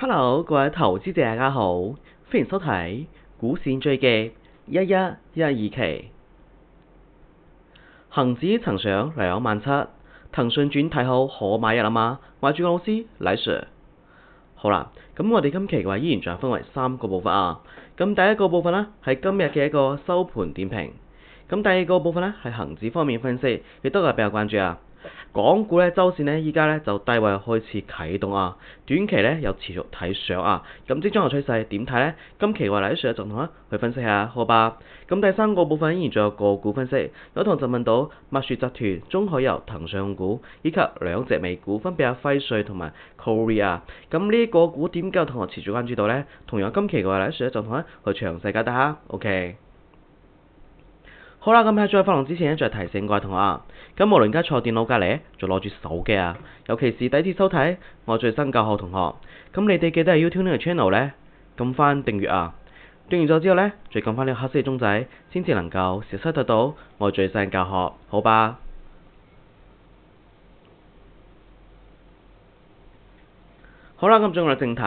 Hello，各位投資者大家好，歡迎收睇股市追擊1112期。恒指曾上27000，騰訊轉睇好可買入啦嘛？我係主講老師黎 Sir。好啦，咁我哋今期嘅話依然仲分為3個部分啊。咁第一個部分呢係今日嘅一個收盤點評，咁第二個部分呢係恒指方面分析，亦都係比較關注啊。港股咧周線呢，依家咧就低位開始啟動啊，短期咧又持續睇上啊，咁即將嘅趨勢點睇呢？今期嘅話黎 Sir就同去分析下，好吧？咁第三個部分依然仲有個股分析，有同就問到麥雪集團、中海油、騰訊控股以及兩隻美股分別係輝瑞同埋 Korea， 咁呢個股點解有同學持續關注到呢？同樣今期嘅話黎 Sir就同去詳細解答下 ，OK。好啦，咁喺再發龍之前咧，再提醒各位同學啊，咁無論而家坐電腦隔離，就攞住手機啊，尤其是第一次收睇我最新教學同學，咁你哋記得喺 YouTube 呢個 channel 咧，撳翻訂閱啊，訂完咗之後咧，再撳翻呢個黑色嘅鐘仔，先至能夠時時睇到我最新教學，好吧？好啦，咁進入我哋正題，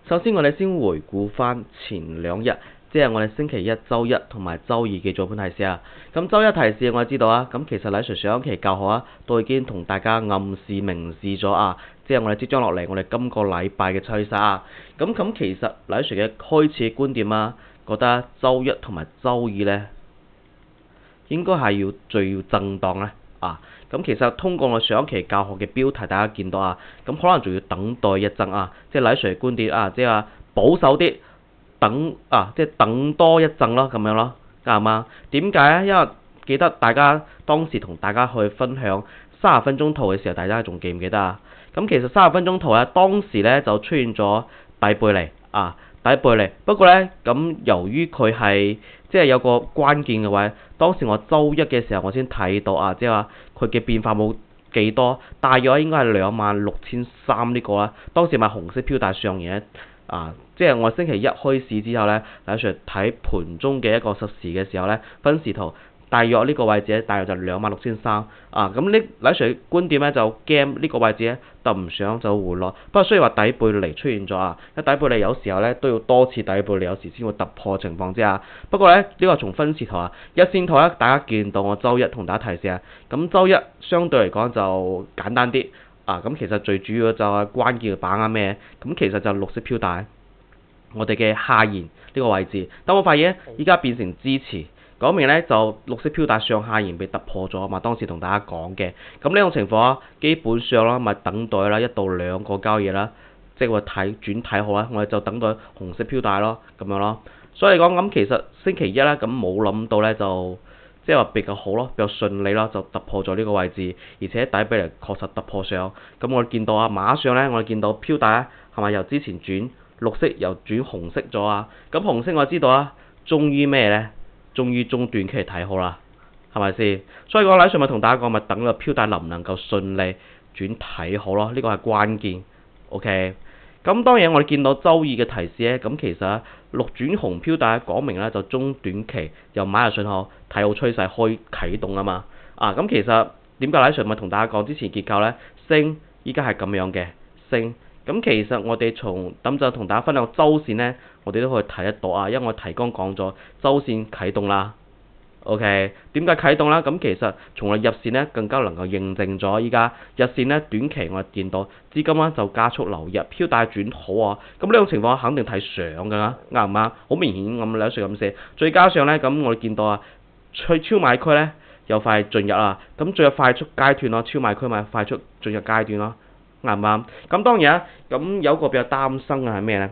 首先我哋先回顧翻前2日。即係我哋星期一、週一同埋週二嘅早盤提示啊。咁週一提示我哋知道啊，咁其實黎 Sir 上一期教學啊，都已經同大家暗示明示咗啊。即係我哋即將落嚟，我哋今個禮拜嘅趨勢啊。咁其實黎 Sir 嘅開始嘅觀點啊，覺得週一同埋週二呢應該係最要震盪呢啊。咁其實通過我上一期教學嘅標題，大家見到啊，咁可能仲要等待一陣啊。即係黎 Sir 嘅觀點啊，即係話保守啲。即係等多一陣咯，咁樣咯，啱嘛？點解啊？因為記得大家當時同大家去分享30分鐘圖嘅時候，大家仲記唔記得啊？咁其實30分鐘圖咧，當時咧就出現咗底背離啊，底背離。不過咧，咁由於佢係即係有個關鍵嘅位，當時我週一嘅時候我先睇到啊，即係話佢嘅變化冇幾多，大約應該係26300呢個啦。當時咪紅色飄帶上沿啊，即係我星期一開市之後呢，黎 Sir 睇盤中嘅一個實時嘅時候呢，分時圖大約呢個位置大約就26300啊。咁呢黎 Sir 觀點呢，就驚呢個位置呢，就唔想就回落。不過雖然話底背離出現咗啊，底背離有時候呢都要多次底背離，有時先會突破情況之下。不過呢，呢個從分時圖啊，日線圖呢，大家見到我週一同大家提示啊，咁週一相對嚟講就簡單啲。咁其實最主要就係關鍵嘅把握咩？咁其實就綠色飄帶，我哋嘅下沿呢個位置。但我發現依家變成支持，講明呢就綠色飄帶上下沿被突破咗嘛。當時同大家講嘅，咁呢種情況啊，基本上啦，咪等待啦1到2個交易啦，即係話轉睇好啦，我哋就等待紅色飄帶咯，咁樣咯。所以講咁其實星期一啦，咁冇諗到呢就。即係話比較好咯，比較順利咯，就突破咗呢個位置，而且底背離確實突破上。咁我哋見到啊，馬上呢，我哋見到飄帶啊，係咪由之前轉綠色又轉紅色咗啊？咁紅色我知道啊，終於咩呢？終於中短期睇好啦，係咪先？所以我黎 Sir咪同大家講，咪等個飄帶能唔能夠順利轉睇好咯？呢個係關鍵。OK。咁當然我哋見到週二嘅提示咧，咁其實綠轉紅飄帶講明咧就中短期又買入信號，睇好趨勢開啟動啊嘛。咁其實點解黎 Sir咪同大家講之前結構咧升，依家係咁樣嘅升。咁其實我哋咁就同大家分享週線咧，我哋都可以睇得到啊，因為我提綱講咗週線啟動啦。OK， 點解啟動啦？咁其實從我入線呢更加能夠認證咗依家日線呢短期我見到資金呢就加速流入，飄帶轉好啊！咁呢種情況肯定睇上㗎啦，啱唔啱？好明顯咁黎 Sir咁寫，再加上呢，咁我哋見到啊，超買區呢又快進入啦，咁進入快速階段咯，超買區咪快速進入階段咯，啱唔啱？咁當然啊，咁有個比較擔心嘅係咩呢？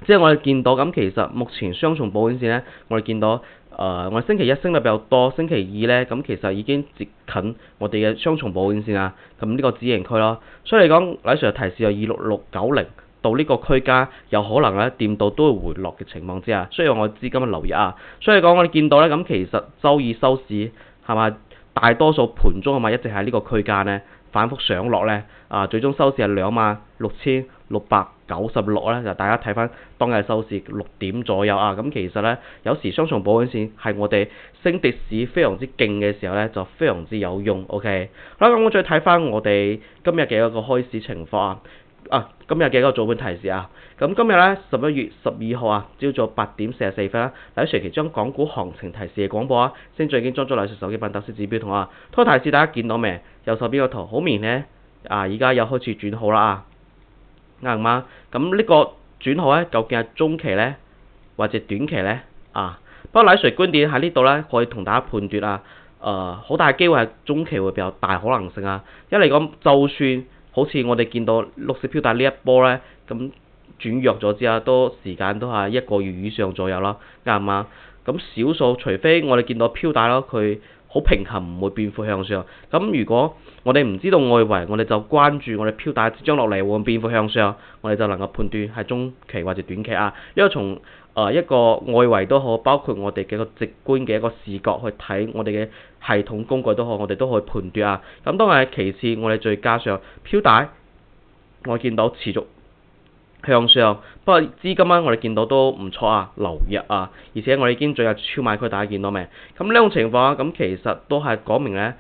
即係我哋見到咁，其實目前雙重保險線呢，我哋見到我哋星期一升得比較多，星期二呢，咁其實已經接近我哋嘅雙重保險線啊，咁呢個止盈區咯。所以嚟講，黎 Sir 提示有26690到呢個區間，有可能呢掂到都會回落嘅情況之下，需要我資金嘅留意啊。所以講我哋見到呢，咁其實週二收市係咪大多數盤中係咪一直喺呢個區間呢？反覆上落呢，最終收市係26696呢，就大家睇翻當日收市6點左右啊。咁其實呢，有時雙重保險線係我哋升跌市非常之勁嘅時候呢，就非常之有用。OK， 好啦，咁我再睇翻我哋今日嘅一個開市情況啊。今日嘅一個早盤提示啊，咁今日咧11月12號啊，朝早8點44分啦，黎 Sir 將港股行情提示嘅廣播啊，先最已經裝咗黎 Sir 手機版特色指標同啊，拖提示大家見到未？右手邊個圖好明顯咧，而家又開始轉好啦啱唔啱？咁呢個轉好咧，究竟係中期咧，或者短期咧？不過黎 Sir 觀點喺呢度咧，可以同大家判斷啊，好大機會係中期會比較大可能性啊，一嚟講就算好似我哋見到綠色飄帶呢一波咧，咁轉弱咗之後，都時間都係1個月以上左右啦，啱唔啱？咁少數除非我哋見到飄帶咯，佢好平衡，唔會變負向上。咁如果我哋唔知道外圍，我哋就關注我哋飄帶將落嚟會唔會變負向上，我哋就能夠判斷係中期或者短期啊。因為從一個外圍都好，包括我哋嘅一個直觀嘅一個視覺去睇我哋嘅系統工具都好，我哋都可以判斷啊。咁當然係其次，我哋再加上飄帶，我見到持續向上，不過資金咧我哋見到都唔錯啊，流入啊，而且我哋已經進入超買區，大家見到未？咁呢種情況啊，咁其實都係講明咧，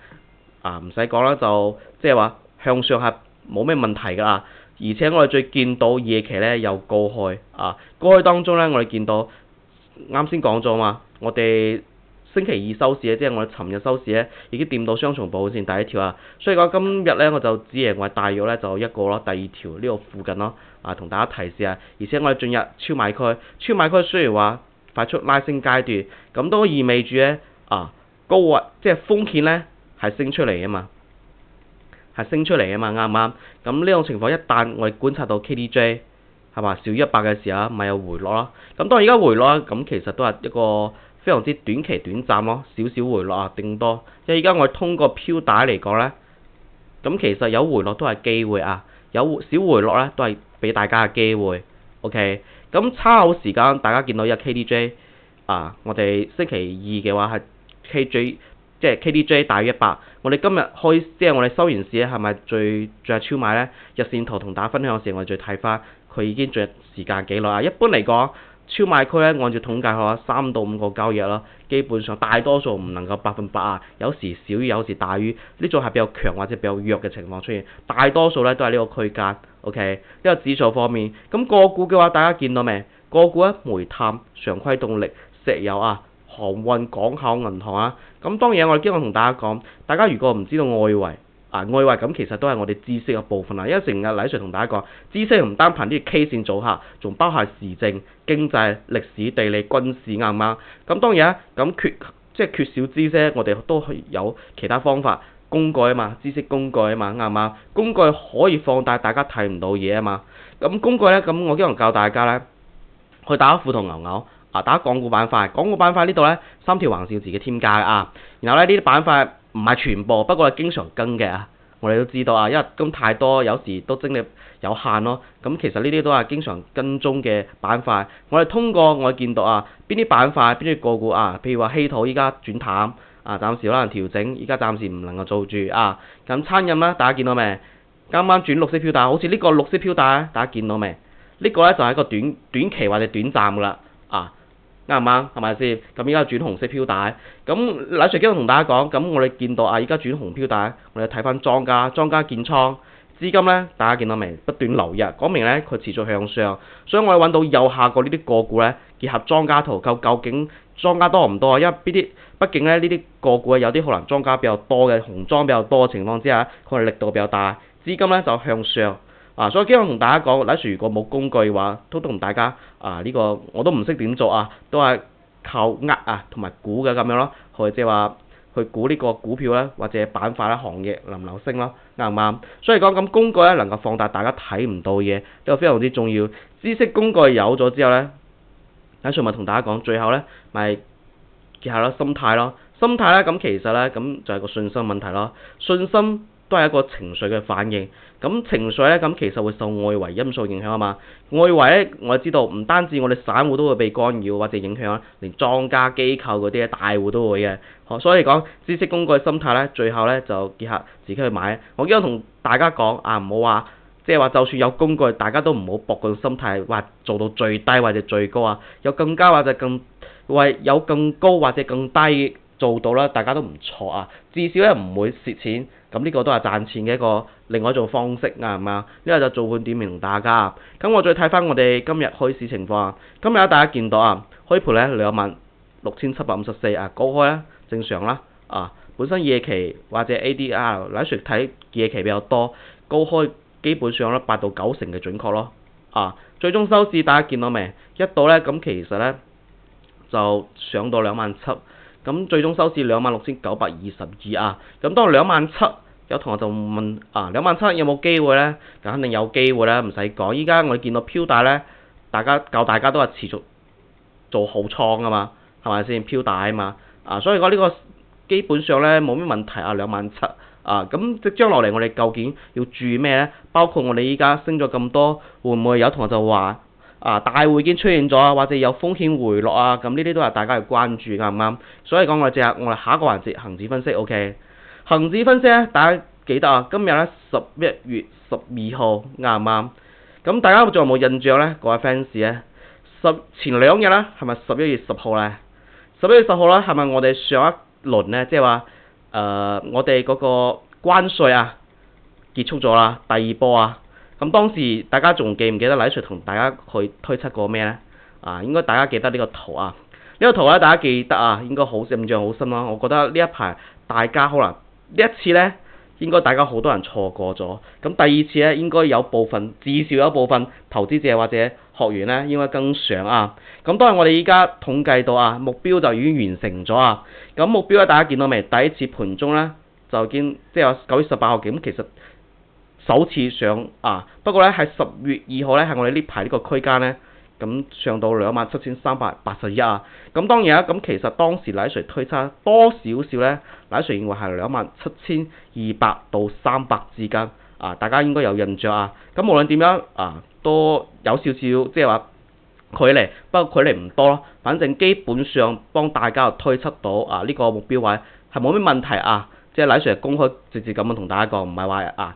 唔使講啦，就即係話向上係冇咩問題㗎啦。而且我哋最見到夜期咧有高開高開當中咧，我哋見到啱先講咗嘛，我哋星期二收市咧，即係我哋尋日收市咧，已經掂到雙重保線第一條啊，所以講今日咧我就只認為大約咧就一個咯，第二條呢個附近咯，同大家提示啊，而且我哋進入超買區，超買區雖然話快速拉升階段，咁都意味住咧高位即係風險咧係升出嚟啊嘛。係升出嚟啊嘛，啱唔啱？咁呢種情況一旦我哋觀察到 KDJ 係嘛少於100嘅時候，咪有回落啦。咁當然而家回落啦，咁其實都係一個非常之短期短暫咯，少少回落定多。因為而家我哋通過飄帶嚟講咧，咁其實有回落都係機會有小回落咧都係俾大家嘅機會。OK， 咁參考時間大家見到有 KDJ 我哋星期二嘅話係 KJ。即係 KDJ 大於100，我哋今日即係我哋收完市咧，係咪最係超買咧？日線圖同大家分享嘅時候，我哋再睇翻佢已經進入時間幾耐啊？一般嚟講，超買區咧，按照統計嘅話，3到5個交易日咯，基本上大多數唔能夠100%有時少於，有時大於，呢種係比較強或者比較弱嘅情況出現。大多數咧都係呢個區間。OK， 呢個指數方面，咁個股嘅話，大家見到未？個股咧，煤炭、常規動力、石油航運、港口、銀行咁當然我哋經常同大家講，大家如果唔知道外圍外圍咁其實都係我哋知識嘅部分因為成日黎 Sir 同大家講，知識唔單憑啲 K 線組合，仲包含時政、經濟、歷史、地理、軍事啱唔啱？咁當然咁缺少知識，我哋都有其他方法工具啊嘛，知識工具啊嘛，啱唔啱？工具可以放大大家睇唔到嘢啊嘛。咁工具咧，咁我經常教大家咧，去打虎同牛牛。打港股板塊，港股板塊呢度咧3條橫線自己添加然後咧呢啲板塊唔係全部，不過係經常跟嘅我哋都知道因為咁太多，有時都精力有限咯。咁其實呢啲都係經常跟蹤嘅板塊。我哋通過我哋見到邊啲板塊、邊啲個股譬如話稀土依家轉淡暫時可能調整，依家暫時唔能夠做住咁餐飲啦，大家見到未？啱啱轉綠色飄帶，好似呢個綠色飄帶大家見到未？呢個咧就係一個短期或者短暫噶啦啱唔啱？係咪先？咁依家轉紅色飄帶，咁黎 Sir 經常同大家講，咁我哋見到依家轉紅飄帶，我哋睇翻莊家建倉資金咧，大家見到未？不斷流入，講明咧佢持續向上，所以我哋揾到右下角呢啲個股咧，結合莊家圖，究竟莊家多唔多？因為畢竟咧呢啲個股有啲可能莊家比較多嘅，紅莊比較多嘅情況之下，佢哋力度比較大，資金咧就向上。所以經常同大家講，黎 Sir 如果冇工具嘅話，都同大家呢個我都唔識點做都係靠同埋估嘅咁樣咯，即係話去估呢個股票咧，或者板塊咧、行業能唔能升咯，啱唔啱？所以講咁工具咧能夠放大大家睇唔到嘢，呢個非常之重要。知識工具有咗之後咧，黎 Sir 咪同大家講，最後咧咪結合咗心態咯。心態咧咁其實咧咁就係個信心問題咯，信心都係一個情緒嘅反應，咁情緒咧咁其實會受外圍因素影響嘛。外圍咧我知道唔單止我哋散戶都會被干擾或者影響連莊家機構嗰啲大戶都會嘅。所以講知識工具心態咧，最後咧就結合自己去買。我經常同大家講唔好話即係話就算有工具，大家都唔好搏個心態話做到最低或者最高有更加或者有更高或者更低做到啦，大家都唔錯啊，至少咧唔會蝕錢，咁呢個都係賺錢嘅一個另外一種方式啱唔啱？呢個就做盤點名同大家。咁我再睇翻我哋今日開市情況啊，今日大家見到啊，開盤咧26754啊，高開啦，正常啦啊，本身夜期或者 ADR 嚟説睇夜期比較多，高開基本上咧8到9成嘅準確咯啊，最終收市大家見到未？一到咧咁其實咧就上到27000，咁最終收市26922啊，咁當27000，有同學就問啊，27000有冇機會咧？咁肯定有機會啦，唔使講。依家我哋見到飄帶咧，大家都係持續做好倉啊嘛，係咪先？飄帶啊嘛，啊，所以講呢個基本上咧冇咩問題啊，27000啊，咁即將落嚟我哋究竟要注意咩咧？包括我哋依家升咗咁多，會唔會有同學就話啊大會已經出現咗啊，或者有風險回落啊？咁呢啲都係大家嘅關注，啱唔啱？所以講我哋下一個環節恆指分析 ，OK？ 恆指分析咧，大家記得啊，今日咧11月12號啱唔啱？咁大家仲有冇印象咧？各位 fans 咧，前兩日咧係咪11月10號咧？11月10號咧係咪我哋上一輪咧，即係話我哋嗰個關稅啊結束咗啦，第二波啊，咁當時大家仲記唔記得黎 Sir 同大家去推測過咩咧？啊，應該大家記得呢個圖啊，呢個圖咧大家記得啊，應該好印象好深咯。我覺得呢一排大家可能呢一次咧，應該大家好多人錯過咗。咁第二次咧，應該至少有部分投資者或者學員咧，應該跟上啊。咁當然我哋依家統計到啊，目標就已經完成咗啊。咁目標咧，大家見到未？第一次盤中咧就已經即係9月18號嘅，咁其實首次上啊。不過咧喺10月2號咧，係我哋呢排呢個區間咧。咁上到27381啊！咁當然啊，咁其實當時黎 Sir 推測多少少咧，黎 Sir 認為係27200到300之間啊！大家應該有印象啊！咁無論點樣啊，都有少少即係話距離，不過距離唔多咯。反正基本上幫大家推測到啊呢個目標位係冇咩問題啊！即係黎 Sir 公開直接咁樣同大家講，唔係話啊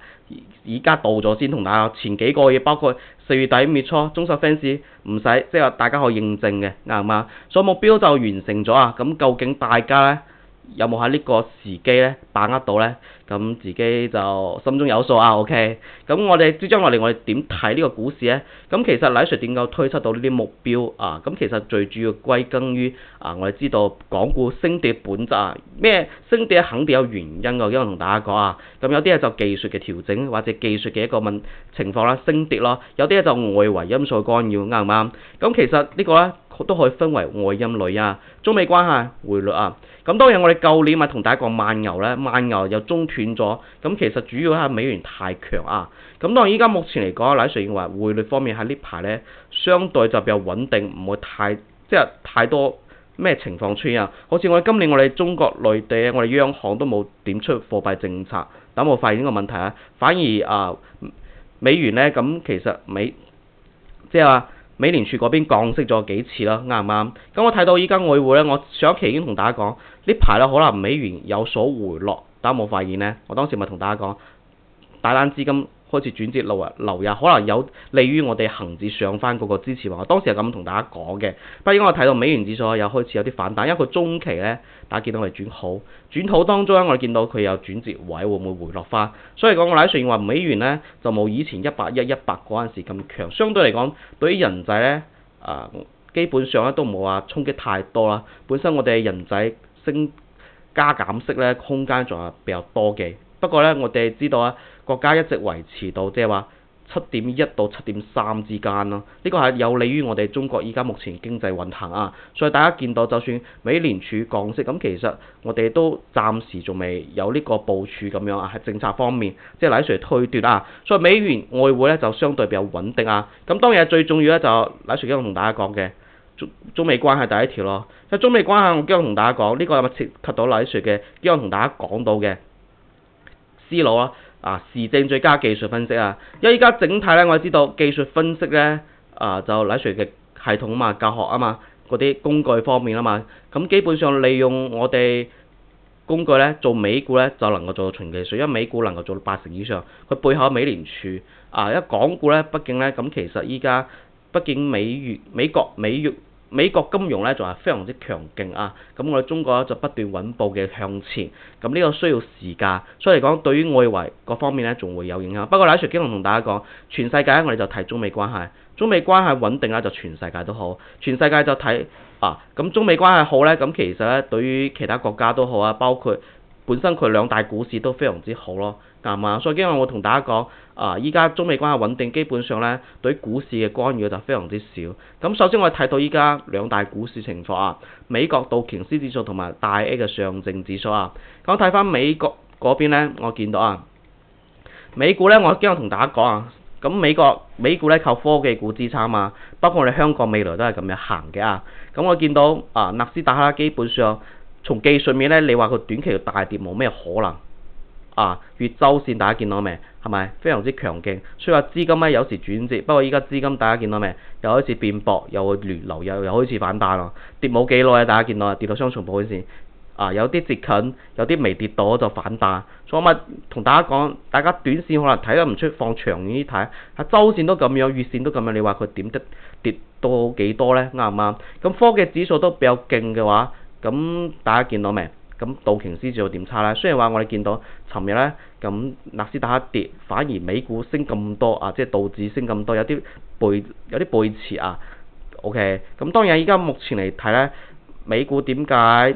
而家到咗先同大家講。前幾個月包括4月底5月初，忠實 fans 唔使即係話大家可以認證嘅啱嘛？所以目標就完成咗啊！咁究竟大家咧有冇喺呢個時機咧把握到咧？咁自己就心中有數啊 ，OK。咁我哋即將落嚟，我哋點睇呢個股市咧？咁其實黎 Sir 點解推測到呢啲目標啊？咁其實最主要歸根於啊，我哋知道港股升跌本質啊，咩升跌肯定有原因㗎，因為我同大家講啊，咁有啲嘢就技術嘅調整或者技術嘅一個情況啦，升跌咯，有啲嘢就外圍因素干擾，啱唔啱？咁其實呢個咧都可以分為外因內啊，中美關係、匯率啊。咁當然我哋舊年咪同大家講慢牛咧，慢牛又中斷咗，咁其實主要係美元太強啊。咁當然依家目前嚟講，黎 Sir 認為匯率方面喺呢排咧相對就比較穩定，唔會太多咩情況出現啊。好似我哋今年我哋中國內地我哋央行都冇點出貨幣政策，但冇發現呢個問題啊。反而啊美元咧咁其實即係話美聯儲嗰邊降息咗幾次啦，啱唔啱？咁我睇到依家外匯咧，我上一期已經同大家講，呢排咧可能美元有所回落，大家冇發現咧？我當時咪同大家講，大單資金開始轉折流入，可能有利於我哋恆指上翻嗰個支持位。我當時係咁同大家講嘅。不過應該我睇到美元指數又開始有啲反彈，因為佢中期咧，大家見到我哋轉好當中咧，我哋見到佢有轉折位，會唔會回落翻？所以講我黎 Sir認為美元咧就冇以前110、100嗰陣時咁強，相對嚟講對於人仔咧基本上咧都冇話衝擊太多啦。本身我哋人仔升加減息咧空間仲係比較多嘅。不過咧，我哋知道啊，國家一直維持到即係話7.1到7.3之間咯。呢個係有利於我哋中國依家目前經濟運行啊。所以大家見到，就算美聯儲降息，咁其實我哋都暫時仲未有呢個部署咁樣啊。喺政策方面，即係黎 Sir推斷啊。所以美元外匯咧就相對比較穩定啊。咁當然最重要咧就黎 Sir 今日同大家講嘅中美關係第一條咯。因為中美關係我今日同大家講，呢個係咪涉及到黎 Sir 嘅？今日同大家講到嘅思路啊，時政最佳技術分析啊，因為依家整體咧，我知道技術分析咧就黎 Sir 嘅系統啊嘛，教學啊嘛，嗰啲工具方面啊嘛，咁基本上利用我哋工具咧做美股咧就能夠做到純技術，因為美股能夠做到80以上，佢背後美聯儲啊，一港股咧，畢竟咧咁其實依家畢竟美國美國金融咧仲係非常之強勁啊，咁我哋中國咧就不斷穩步嘅向前，咁呢個需要時間，所以嚟講對於外圍各方面咧仲會有影響。不過喺隨經同大家講，全世界我哋就睇中美關係，中美關係穩定啦就全世界都好，全世界就睇咁中美關係好咧，咁其實咧對於其他國家都好啊，包括本身佢兩大股市都非常之好咯，啱嘛？所以今日我同大家講，依家中美關係穩定，基本上咧對股市嘅干擾就非常之少。咁首先我哋睇到依家兩大股市情況啊，美國道瓊斯指數同埋大 A 嘅上證指數啊。咁睇翻美國嗰邊咧，我見到美股咧，我今日同大家講咁美股咧靠科技股支撐嘛，包括我哋香港未來都係咁樣行嘅咁我見到納斯達克基本上從技術面咧，你話佢短期嘅大跌冇咩可能月週線大家見到未？係咪非常之強勁？所以話資金咧有時轉折，不過依家資金大家見到未？又開始變薄，又會亂流，又開始反彈咯。跌冇幾耐大家見到跌到雙重保險線有啲接近，有啲未跌到就反彈。所以我咪同大家講，大家短線可能睇得唔出，放長遠啲睇，週線都咁樣，月線都咁樣，你話佢點得跌到幾多咧？啱唔啱？咁科技指數都比較勁嘅話，咁大家見到未？咁道瓊斯指數點差咧？雖然話我哋見到尋日咧，咁納斯達克跌，反而美股升咁多即係道指升咁多，有啲背馳OK， 咁當然依家目前嚟睇咧，美股點解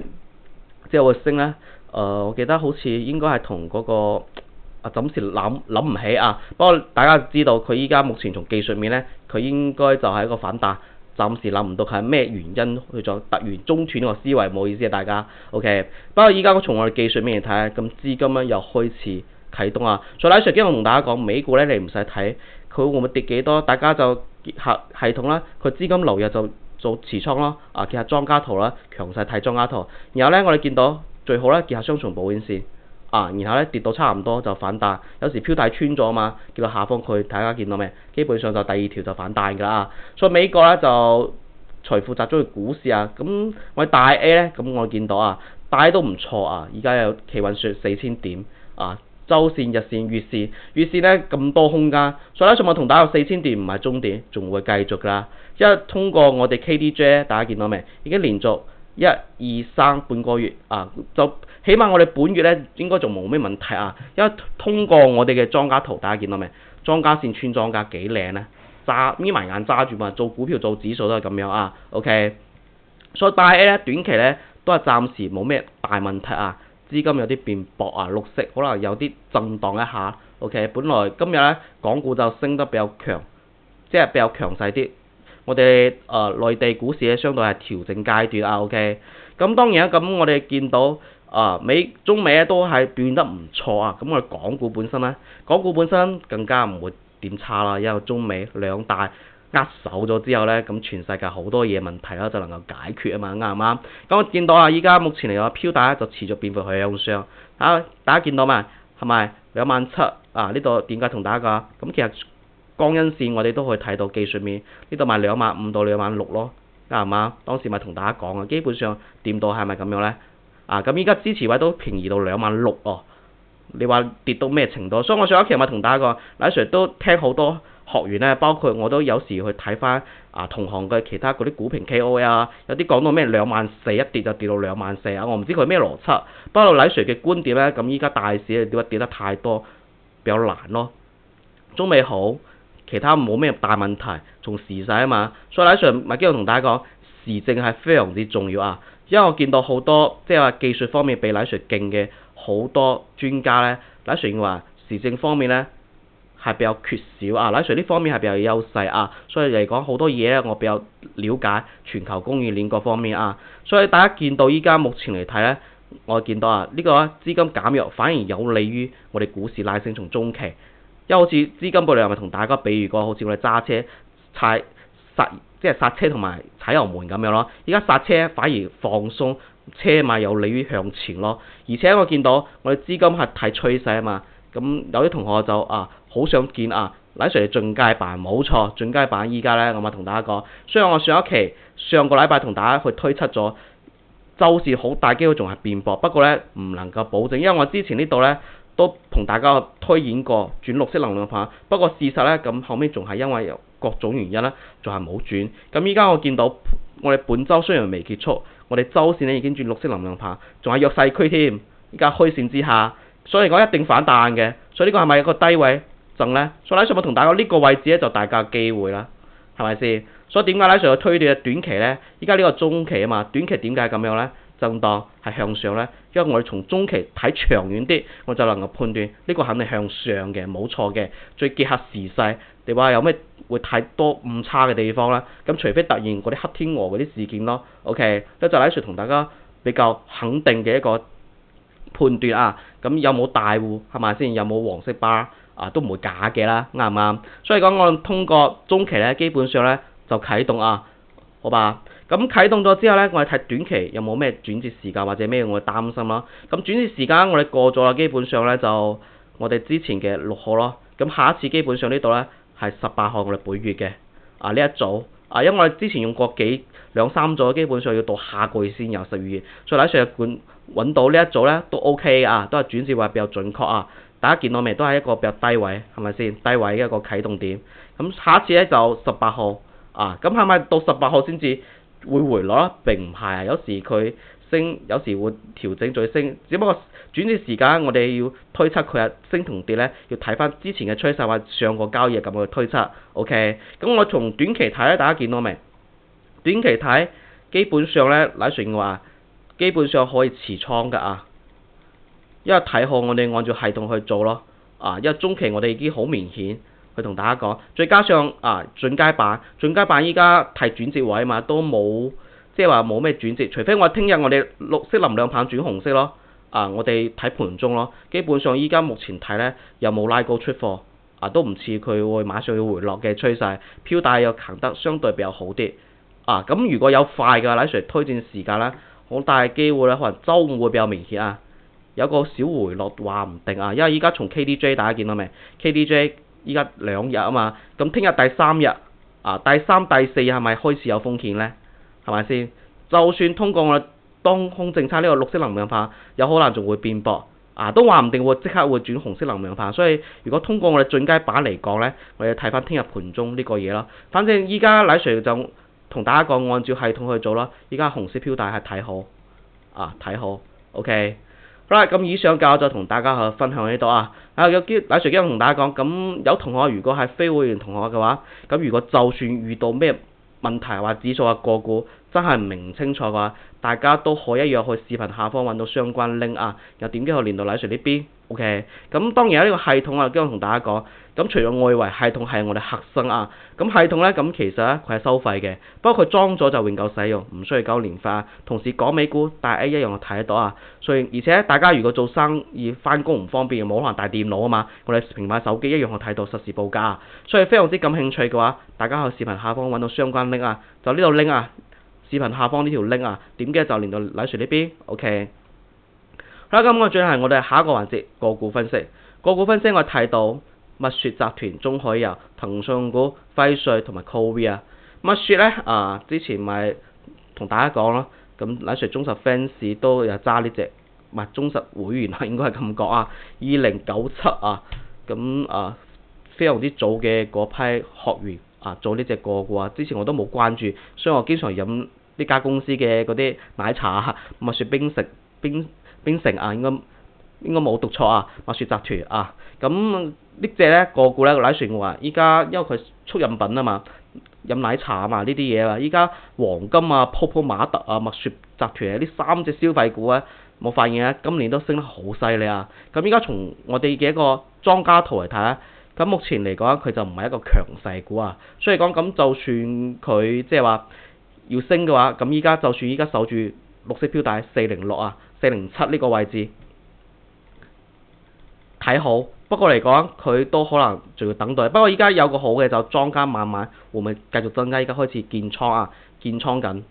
即係會升咧？我記得好似應該係同嗰個暫時諗唔起不過大家知道佢依家目前從技術面咧，佢應該就係一個反彈。暫時諗唔到係咩原因去咗突然中斷個思維，唔好意思大家 OK。不過依家從我哋技術面嚟睇，咁資金咧又開始啟動所以喺上幾日我同大家講，美股咧你唔使睇佢會唔會跌幾多，大家就結合系統啦，佢資金流入就做持倉咯結合莊家圖啦，強勢睇莊家圖。然後咧我哋見到最好咧結合雙重保險線然後咧跌到差唔多就反彈，有時標底穿咗嘛，叫到下方佢大家見到未？基本上就第二條就反彈㗎啦。所以美國咧就財富集中嘅股市咁我哋大 A 咧，咁我見到大 A 都唔錯而家有企穩說4000點週線、日線、月線咧咁多空間，所以咧仲有同大家4000點唔係終點，仲會繼續㗎啦。因為通過我哋 KDJ 大家見到未？已經連續1、2、3半個月就起碼我哋本月咧應該仲冇咩問題因為通過我哋嘅莊家圖，大家見到未？莊家線穿莊家幾靚咧，眯埋眼揸住嘛，做股票做指數都係咁樣OK。所以大 A 咧短期咧都係暫時冇咩大問題資金有啲變薄綠色可能有啲震盪一下 OK。本來今日咧港股就升得比較強，即係比較強勢啲。我哋內地股市咧相對係調整階段OK。咁當然咁我哋見到中美咧都係表現得唔錯咁我哋港股本身更加唔會點差啦，因為中美兩大握手咗之後咧，咁全世界好多嘢問題啦就能夠解決嘛，啱唔啱？咁我見到依家目前嚟講標帶就持續變幅向上大家見到嘛？係咪27000呢度點解同大家講？咁其實江陰線我哋都可以睇到技術面呢度賣25000到26000咯，啱唔啱？當時咪同大家講基本上掂到係咪咁樣咧？咁依家支持位都平移到26000你話跌到咩程度？所以我上一期咪同大家講，黎 Sir 都聽好多學員咧，包括我都有時去睇翻同行嘅其他嗰啲股評 KOL 有啲講到咩24000一跌就跌到24000我唔知佢咩邏輯。不過黎 Sir 嘅觀點咧，咁依家大市跌得太多，比較難咯。中美好，其他冇咩大問題，從時勢嘛。所以黎 Sir 咪今日同大家講，時政係非常之重要因為我見到好多即係話技術方面比黎 Sir 勁嘅好多專家咧，黎 Sir 話時政方面咧係比較缺少黎 Sir 呢方面係比較有優勢所以嚟講好多嘢咧我比較了解全球供應鏈各方面所以大家見到依家目前嚟睇咧，我見到呢個資金減弱反而有利於我哋股市拉升從中期，因為好似資金部嚟咪同大家比喻過，好似我哋揸車即係剎車同埋踩油門咁樣咯。依家剎車反而放鬆，車嘛有利於向前咯。而且我見到我哋資金係睇趨勢嘛，咁有啲同學就好想見黎 Sir 嘅進階版，冇錯，進階版依家咧我咪同大家講，雖然我上個禮拜同大家去推測咗周市好大機會仲係變薄，不過咧唔能夠保證，因為我之前呢度咧都同大家推演過轉綠色能量盤，不過事實咧咁後面仲係因為各種原因咧，仲係冇轉。咁依家我見到我哋本週雖然未結束，我哋週線咧已經轉綠色能量棒，仲係弱勢區添。依家虛線之下，所以講一定反彈嘅。所以呢個係咪一個低位陣咧？所以喺上我同大家講呢個位置咧就大家機會啦，係咪先？所以點解喺上去推斷嘅短期咧？依家呢個中期啊嘛，短期點解咁樣咧？震盪係向上咧，因為我哋從中期睇長遠啲，我就能夠判斷呢個肯定向上嘅，冇錯嘅。再結合時勢，你話有咩會太多誤差嘅地方啦？咁除非突然嗰啲黑天鵝嗰啲事件咯。OK，一就喺度同大家比較肯定嘅一個判斷啊。咁有冇大戶係咪先？有冇黃色巴啊？都唔會假嘅啦，啱唔啱？所以講我通過中期咧，基本上咧就啟動啊，好吧？咁啟動咗之後咧，我哋睇短期有冇咩轉折時間或者咩我哋擔心咯。咁轉折時間我哋過咗啦，基本上咧就我哋之前嘅6號咯。咁下一次基本上呢度咧係18號我哋本月嘅呢一組因為我哋之前用過兩三組，基本上要到下個月先有12月，所以喺上日揾到呢一組咧都 OK 都係轉折位比較準確啊。大家見到未？都係一個比較低位，係咪先？低位嘅一個啟動點。咁下一次咧就18號咁係咪到18號先至會回落啦？並唔係有時佢升，有時會調整再升，只不過轉折時間我哋要推測佢係升同跌咧，要睇翻之前嘅趨勢或上個交易咁去推測。OK， 咁我從短期睇咧，大家見到未？短期睇基本上咧，乃船話基本上可以持倉㗎因為睇好我哋按照系統去做咯因為中期我哋已經好明顯去同大家講，再加上進階版依家睇轉折位嘛，都冇即係話冇咩轉折，除非我聽日我哋綠色能量棒轉紅色咯我哋睇盤中咯，基本上依家目前睇咧又冇拉高出貨都唔似佢會馬上要回落嘅趨勢，飄帶又行得相對比較好啲咁如果有快嘅嚟上推薦時間咧，好大機會咧，可能週五會比較明顯有個小回落話唔定因為依家從 KDJ 大家見到未 ？KDJ 依家2日嘛，咁聽日第3日第3、第4日係咪開始有風險咧？係咪先？就算通過我哋當空政策呢個綠色能量棒，有可能仲會變薄都話唔定會即刻會轉紅色能量棒。所以如果通過我哋進階版嚟講咧，我哋睇翻聽日盤中呢個嘢咯。反正依家禮 Sir 就同大家講，按照系統去做啦。依家紅色飄帶係睇好睇好 OK。好啦，咁以上教就同大家去分享呢度有禮 Sir 今日同大家講，咁有同學如果係非會員同學嘅話，咁如果就算遇到咩問題或指數個股真係唔明清楚嘅話，大家都可以一樣去視頻下方揾到相關 link 又點擊去連到禮 Sir 呢邊 OK。咁當然有呢個系統今日同大家講，咁除咗外圍系統係我哋核心咁系統咧咁其實咧佢係收費嘅，不過佢裝咗就永久使用，唔需要交年費同時講美股大 A 一樣睇得到所以而且大家如果做生意翻工唔方便，冇可能帶電腦嘛，我哋平板手機一樣去睇到實時報價所以非常之感興趣嘅話，大家去視頻下方揾到相關 link 就呢度 link視頻下方呢條 link點擊就連到禮 Sir 呢邊 OK。好啦，咁我最後係我哋下一個環節個股分析。個股分析我睇到蜜雪集團、中海油、騰訊股、輝瑞同埋 Covid 蜜雪咧之前咪同大家講咯，咁禮 Sir 忠實 fans 都有揸呢隻，唔係忠實會員應該係咁講2097咁非常之早嘅嗰批學員做呢隻個股之前我都冇關注，所以我經常飲呢家公司嘅嗰啲奶茶蜜雪冰城應該冇讀錯蜜雪集團咁呢隻咧個股咧禮 Sir話依家因為佢出飲品嘛，飲奶茶嘛呢啲嘢依家黃金泡泡瑪特蜜雪集團呢3隻消費股冇發現今年都升得好犀利咁依家從我哋嘅一個莊家圖嚟睇咁目前嚟講佢就唔係一個強勢股所以講咁就算佢即係話要升嘅話，咁依家就算依家守住綠色飄帶406 407呢個位置睇好，不過嚟講佢都可能仲要等待。不過依家有個好嘅就莊家慢慢會唔會繼續增加？依家開始建倉建倉緊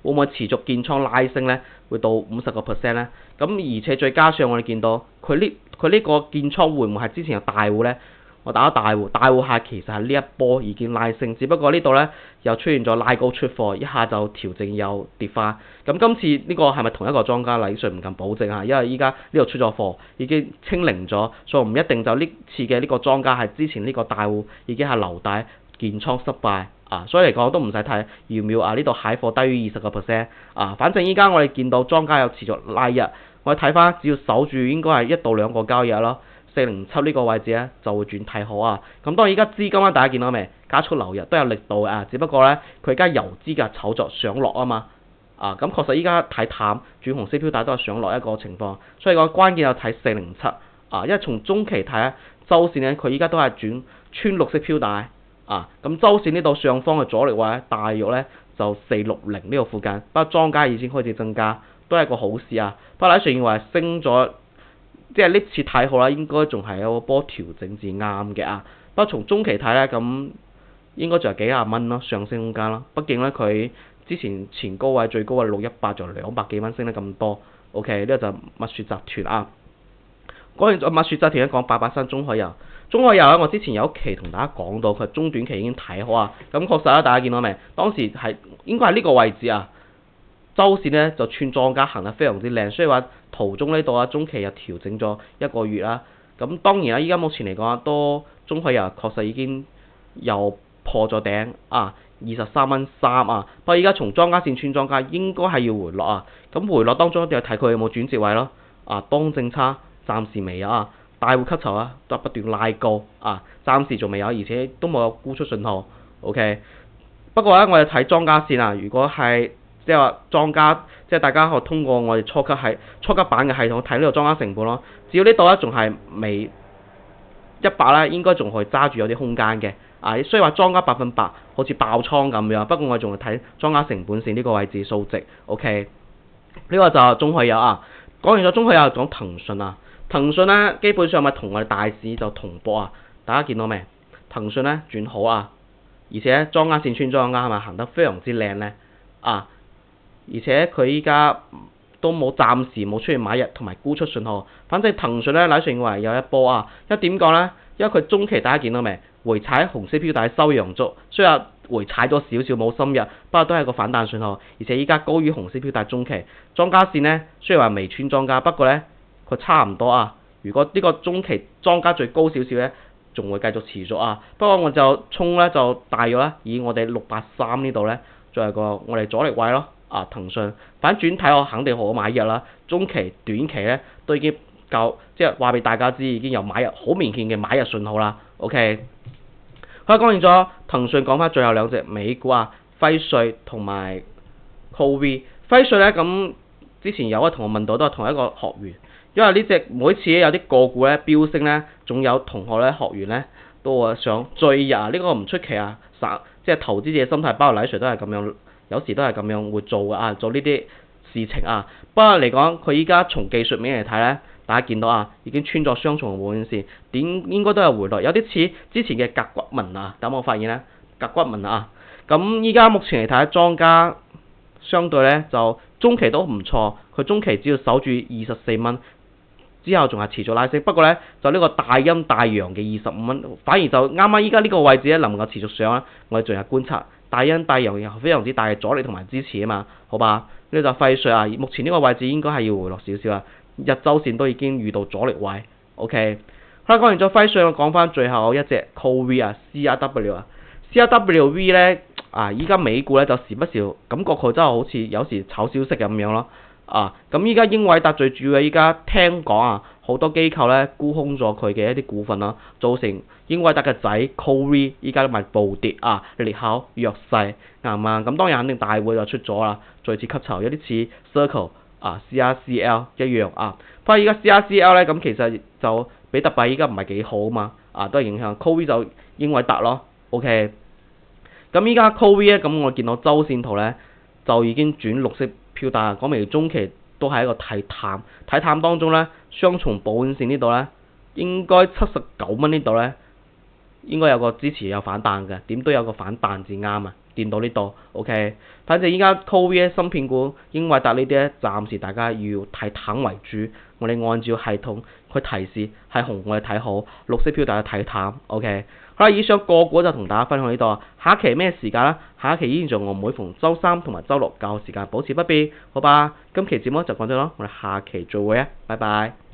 會唔會持續建倉拉升咧？會到50% 咧？咁而且再加上我哋見到佢呢個建倉會唔會係之前有大戶咧？我打咗大戶下其實係呢一波已經拉升，只不過呢度咧又出現咗拉高出貨，一下就調整又跌翻。咁今次呢個係咪同一個莊家？禮 Sir 唔敢保證因為依家呢度出咗貨已經清零咗，所以唔一定就呢次嘅呢個莊家係之前呢個大戶已經係留底建倉失敗啊，所以嚟講都唔使睇要唔要啊呢度蟹貨低於20%啊，反正依家我哋見到莊家有持續拉日，我哋睇翻只要守住應該係1到2個交易日咯，407呢個位置咧就會轉睇好啊。咁當然依家資金咧大家見到未？加速流入都有力度啊，只不過咧佢而家游資嘅炒作上落啊嘛。啊，咁確實依家睇淡轉紅色標帶都係上落一個情況，所以個關鍵有睇407啊，因為從中期睇咧，週線咧佢依家都係轉穿綠色標帶啊，咁週線呢度上方嘅阻力位大約咧就460呢個附近，不過莊家已經開始增加，都係個好事啊。不過禮上認為升咗，即係呢次睇好啦，應該仲係有個波調整至啱嘅啊。不過從中期睇咧，咁應該就係幾廿蚊咯，上升空間咯。畢竟咧佢之前高位最高係618，就200幾蚊升得咁多。OK， 呢個就蜜雪集團啊。講完咗蜜雪集團咧，講883中海油。中海油咧，我之前有一期同大家講到，佢中短期已經睇好啊。咁確實啦，大家見到未？當時係應該係呢個位置啊。週線咧就串莊家行得非常之靚，所以話途中呢度啊，中期又調整咗1個月啦。咁當然啦，依家目前嚟講都中海油確實已經又破咗頂啊，23.3啊。不過依家從莊家線串莊家應該係要回落啊。咁回落當中一定要睇佢有冇轉折位咯。啊，當正差暫時未有啊。大戶吸籌啊，都不斷拉高啊，暫時仲未有，而且都冇沽出信號。OK， 不過咧，我哋睇莊家線啊，如果係即係話莊家，即係大家可以通過我哋初級版嘅系統睇呢個莊家成本咯。只要呢度咧仲係未100咧，應該仲可以揸住有啲空間嘅。啊，所以話莊家100%好似爆倉咁樣，不過我哋仲係睇莊家成本線呢個位置數值。OK， 呢個就係中海油啊。講完咗中海油，講騰訊啊。騰訊咧基本上咪同我哋大市就同步啊，大家見到未？騰訊咧轉好啊，而且莊家線穿莊家係咪行得非常之靚咧？啊，而且佢依家都暫時冇出現買入同埋沽出信號，反正騰訊咧，禮上認為有一波啊，因為點講咧？因為佢中期大家見到未？回踩紅色標帶收陽燭，雖然回踩咗少少冇深入，不過都係個反彈信號，而且依家高於紅色標帶中期，莊家線咧雖然話未穿莊家，不過咧佢差唔多啊。如果呢個中期莊家最高少少咧，仲會繼續持續啊。不過我就衝咧就大約咧以我哋683呢度咧作為個我哋阻力位咯。啊，騰訊反轉睇我肯定好買入啦。中期短期咧都已經夠，即係話俾大家知已經有買入好明顯嘅買入信號啦。OK， 好啦，講完咗騰訊，講翻最後兩隻美股啊，輝瑞同埋 CoV。輝瑞咧咁之前有位同學問到都係同一個學員。因為呢隻每次有啲個股咧飆升咧，總有同學咧學員咧都話想追啊，呢個唔出奇啊，即係投資者心態，包括禮 Sir 都係咁樣，有時都係咁樣會做嘅啊，做呢啲事情啊。不過嚟講，佢依家從技術面嚟睇咧，大家見到啊，已經穿咗雙重保險線，應該都有回落，有啲似之前嘅甲骨文啊，有冇發現咧？甲骨文啊，咁依家目前嚟睇，莊家相對咧就中期都唔錯，佢中期只要守住24蚊。之後仲係持續拉升，不過咧就呢個大陰大陽嘅25蚊，反而就啱啱依家呢個位置咧能夠持續上咧，我哋仲係觀察大陰大陽有非常之大嘅阻力同埋支持啊嘛，好吧？呢就輝瑞啊，目前呢個位置應該係要回落少少啊，日週線都已經遇到阻力位 ，OK。好啦，講完咗輝瑞，我講翻最後一隻 CoV 啊 ，CRW 啊 ，CRWV 咧啊，依家美股咧就時不時感覺佢真係好似有時炒消息咁樣咯。啊，咁依家英偉達最主要依家聽講啊，好多機構咧沽空咗佢嘅一啲股份啦，造成英偉達嘅仔 CoV 依家都咪暴跌啊，裂口弱勢啱唔啱？咁當然肯定大會就出咗啦，再次吸籌，有啲似 Circle 啊 CRCL 一樣啊。不過依家 CRCL 咧咁其實就比特幣依家唔係幾好啊嘛，啊都係影響 CoV 就英偉達咯 ，OK。咁依家 CoV 咧咁我見到周線圖咧就已經轉綠色飄帶，講明中期都係一個睇淡當中咧，雙重保險線呢度咧，應該79蚊呢度咧，應該有個支持有反彈嘅，點都有個反彈至啱啊！見到呢度 ，OK。反正依家 CoV 芯片股、英偉達呢啲咧，暫時大家要睇淡為主。我哋按照系統去提示係紅我哋睇好，綠色飄帶睇淡 ，OK。好啦，以上個股就同大家分享呢度，下一期咩時間啦？下一期依然做我每逢周三同埋周六較時間保持不變，好吧？今期節目就講咗咯，我哋下期再會啊，拜拜。